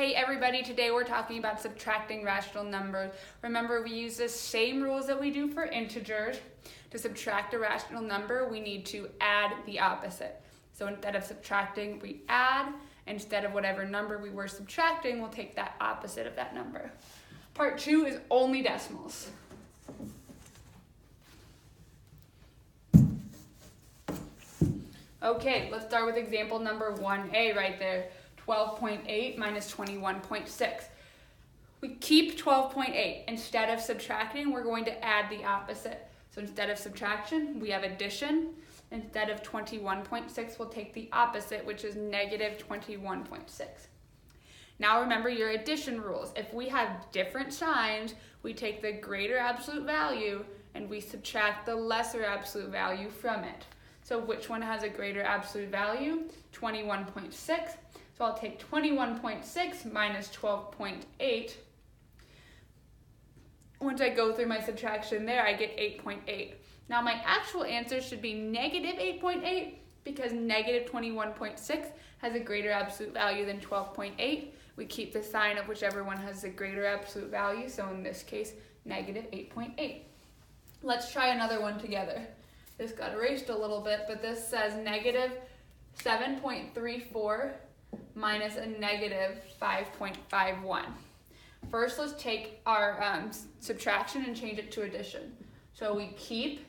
Hey everybody, today we're talking about subtracting rational numbers. Remember, we use the same rules that we do for integers. To subtract a rational number, we need to add the opposite. So instead of subtracting, we add. Instead of whatever number we were subtracting, we'll take that opposite of that number. Part 2 is only decimals. Okay, let's start with example number 1a right there. 12.8 minus 21.6. We keep 12.8. Instead of subtracting, we're going to add the opposite. So instead of subtraction, we have addition. Instead of 21.6, we'll take the opposite, which is negative 21.6. Now remember your addition rules. If we have different signs, we take the greater absolute value and we subtract the lesser absolute value from it. So which one has a greater absolute value? 21.6. So I'll take 21.6 minus 12.8. Once I go through my subtraction there, I get 8.8. Now my actual answer should be negative 8.8 because negative 21.6 has a greater absolute value than 12.8. We keep the sign of whichever one has the greater absolute value, so in this case, negative 8.8. Let's try another one together. This got erased a little bit, but this says negative 7.34 minus a negative 5.51. First, let's take our subtraction and change it to addition. So we keep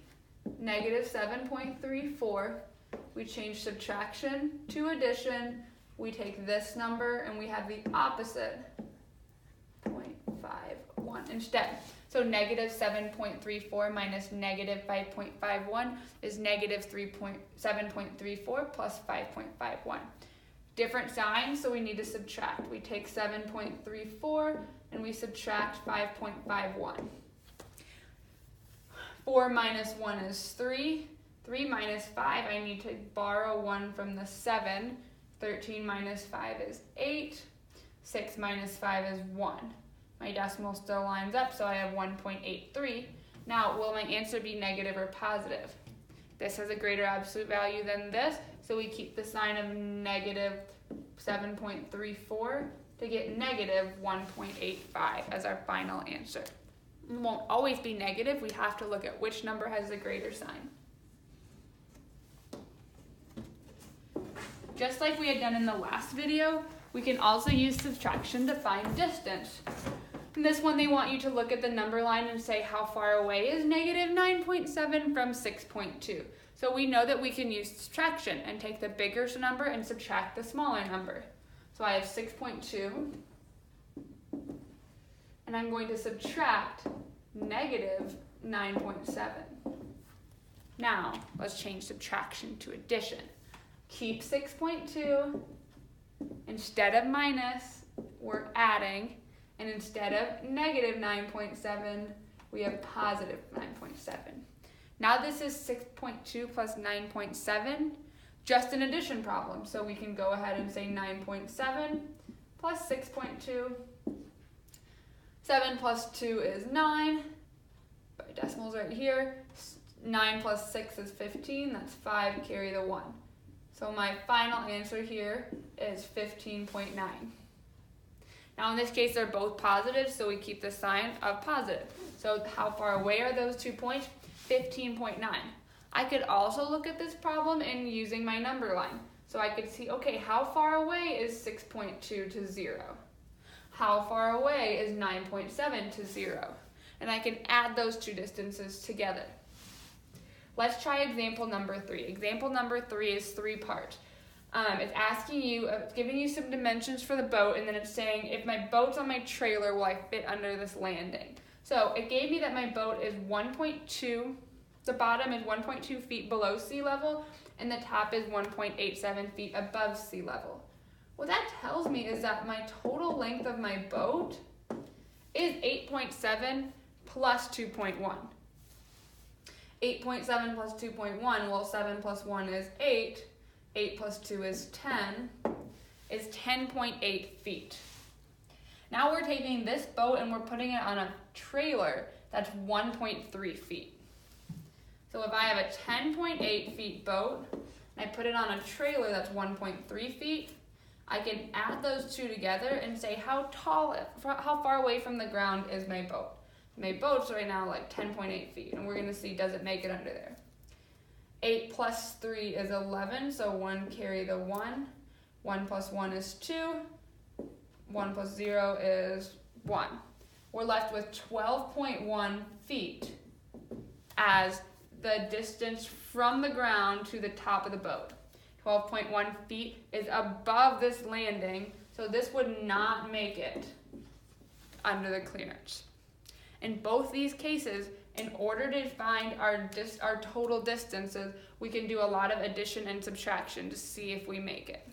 negative 7.34. We change subtraction to addition. We take this number and we have the opposite, 0.51 instead. So negative 7.34 minus negative 5.51 is negative 7.34 plus 5.51. Different signs, so we need to subtract. We take 7.34 and we subtract 5.51. 4 minus 1 is 3. 3 minus 5, I need to borrow 1 from the 7. 13 minus 5 is 8. 6 minus 5 is 1. My decimal still lines up, so I have 1.83. Now, will my answer be negative or positive? This has a greater absolute value than this, so we keep the sign of negative 7.34 to get negative 1.85 as our final answer. It won't always be negative. We have to look at which number has the greater sign. Just like we had done in the last video, we can also use subtraction to find distance. In this one, they want you to look at the number line and say how far away is negative 9.7 from 6.2. So we know that we can use subtraction and take the bigger number and subtract the smaller number. So I have 6.2, and I'm going to subtract negative 9.7. Now, let's change subtraction to addition. Keep 6.2. Instead of minus, we're adding. And instead of negative 9.7, we have positive 9.7. Now this is 6.2 plus 9.7, just an addition problem. So we can go ahead and say 9.7 plus 6.2. 7 plus 2 is 9. My decimal's right here. 9 plus 6 is 15. That's 5, carry the 1. So my final answer here is 15.9. Now in this case, they're both positive, so we keep the sign of positive. So how far away are those 2 points? 15.9. I could also look at this problem in using my number line. So I could see, okay, how far away is 6.2 to 0? How far away is 9.7 to 0? And I can add those two distances together. Let's try example number 3. Example number 3 is 3-part. It's asking you, it's giving you some dimensions for the boat, and then it's saying, if my boat's on my trailer, will I fit under this landing? So it gave me that my boat is 1.2, the bottom is 1.2 feet below sea level, and the top is 1.87 feet above sea level. What that tells me is that my total length of my boat is 8.7 plus 2.1. 8.7 plus 2.1, well, 7 plus 1 is 8. 8 plus 2 is 10, is 10.8 feet. Now we're taking this boat and we're putting it on a trailer that's 1.3 feet. So if I have a 10.8 feet boat, and I put it on a trailer that's 1.3 feet, I can add those two together and say how far away from the ground is my boat. My boat's right now like 10.8 feet, and we're going to see does it make it under there. 8 plus 3 is 11, so 1 carry the 1. 1 plus 1 is 2. 1 plus 0 is 1. We're left with 12.1 feet as the distance from the ground to the top of the boat. 12.1 feet is above this landing, so this would not make it under the clearance. In both these cases, in order to find our total distances, we can do a lot of addition and subtraction to see if we make it.